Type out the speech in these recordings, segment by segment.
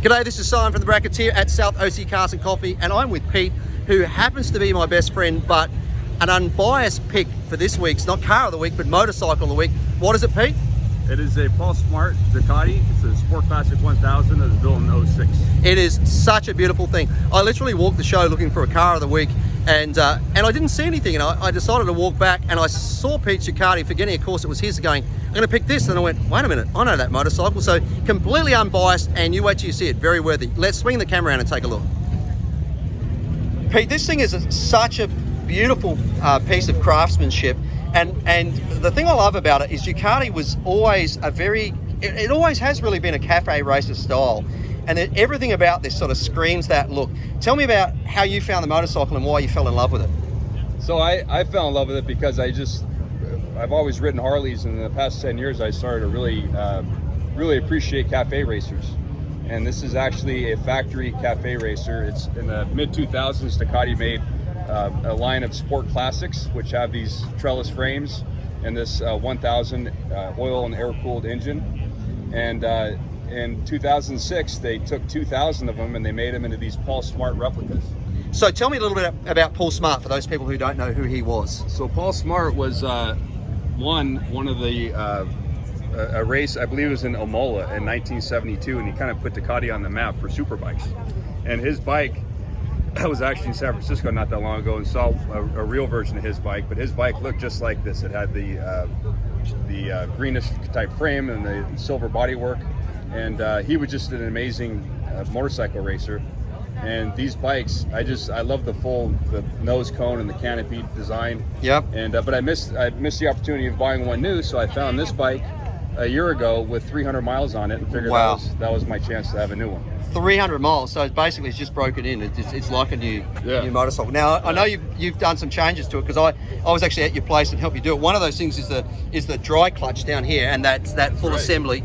G'day, this is Simon from the Bracketeer at South OC Cars and Coffee, and I'm with Pete, who happens to be my best friend, but an unbiased pick for this week's, not car of the week, but motorcycle of the week. What is it, Pete? It is a Paul Smart Ducati. It's a Sport Classic 1000. It was built in 06. It is such a beautiful thing. I literally walked the show looking for a car of the week, and I didn't see anything, and I decided to walk back, and I saw Pete's Ducati, forgetting, of course, it was his, going, I'm going to pick this, and I went, wait a minute, I know that motorcycle. So completely unbiased, and you wait till you see it, very worthy. Let's swing the camera around and take a look. Pete, this thing is such a beautiful piece of craftsmanship, and the thing I love about it is Ducati was always it always has really been a cafe racer style, and everything about this sort of screams that look. Tell me about how you found the motorcycle and why you fell in love with it. So I fell in love with it because I've always ridden Harleys, and in the past 10 years I started to really appreciate cafe racers. And this is actually a factory cafe racer. It's in the mid-2000s. Ducati made a line of Sport Classics, which have these trellis frames and this 1000 oil and air-cooled engine. And in 2006, they took 2,000 of them and they made them into these Paul Smart replicas. So tell me a little bit about Paul Smart for those people who don't know who he was. So Paul Smart was one of the a race, I believe it was in Imola in 1972, and he kind of put Ducati on the map for superbikes. And his bike, I was actually in San Francisco not that long ago and saw a real version of his bike, but his bike looked just like this. It had the greenish type frame and the silver bodywork, and he was just an amazing motorcycle racer. And these bikes, I love the nose cone and the canopy design. Yep. And but I missed the opportunity of buying one new, so I found this bike a year ago with 300 miles on it and figured wow, that was my chance to have a new one. 300 miles, so basically it's just broken in. It's like a new motorcycle. Now I know you've done some changes to it, because I was actually at your place and helped you do it. One of those things is the dry clutch down here, and that's that full assembly.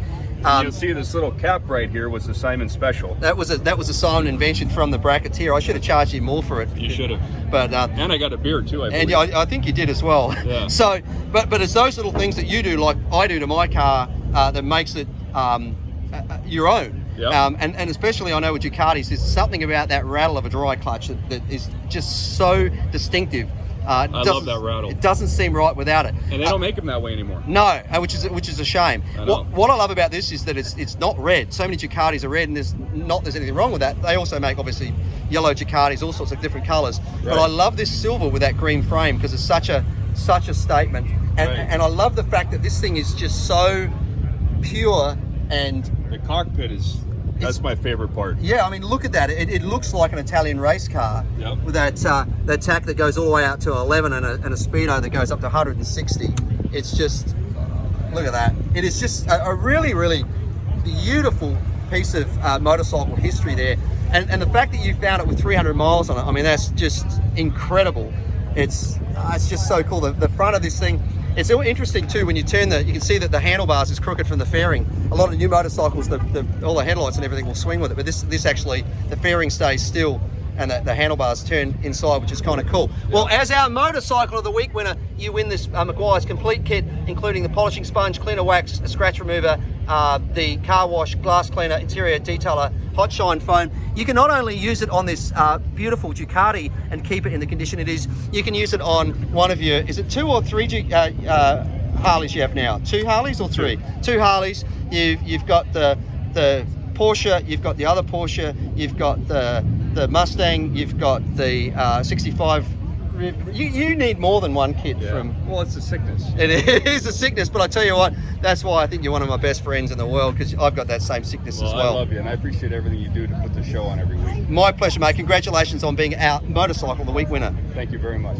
You'll see this little cap right here was the Simon Special. That was a Simon invention from the Bracketeer. I should have charged you more for it. You should have. But and I got a beer too, I believe. And I think you did as well. Yeah. So, but it's those little things that you do, like I do to my car, that makes it your own. Yep. And especially I know with Ducatis, there's something about that rattle of a dry clutch that is just so distinctive. I love that rattle. It doesn't seem right without it. And they don't make them that way anymore. No, which is a shame. I know. What I love about this is that it's not red. So many Ducatis are red, and there's anything wrong with that. They also make obviously yellow Ducatis, all sorts of different colours. Right. But I love this silver with that green frame because it's such a statement. And I love the fact that this thing is just so pure, and the cockpit that's my favorite part. Yeah, I mean, look at that. It looks like an Italian race car. Yep. With that tack that goes all the way out to 11 and a speedo that goes up to 160. It's just, look at that. It is just a really, really beautiful piece of motorcycle history there. And the fact that you found it with 300 miles on it, I mean, that's just incredible. It's just so cool. The front of this thing, it's interesting too when you turn you can see that the handlebars is crooked from the fairing. A lot of new motorcycles, all the headlights and everything will swing with it, but this actually, the fairing stays still and the handlebars turn inside, which is kind of cool. Yeah. Well, as our motorcycle of the week winner, you win this Meguiar's complete kit, including the polishing sponge, cleaner wax, scratch remover, the car wash, glass cleaner, interior detailer, hot shine foam. You can not only use it on this beautiful Ducati and keep it in the condition it is, you can use it on one of your, is it 2 or 3 Harleys you have now? 2 Harleys or 3? 2 Harleys. You've got the Porsche, you've got the other Porsche, you've got the Mustang, you've got the 65. You need more than one kit from. Well, it's a sickness. It is a sickness, but I tell you what, that's why I think you're one of my best friends in the world, because I've got that same sickness as well. I love you, and I appreciate everything you do to put the show on every week. My pleasure, mate. Congratulations on being our Motorcycle of the Week winner. Thank you very much.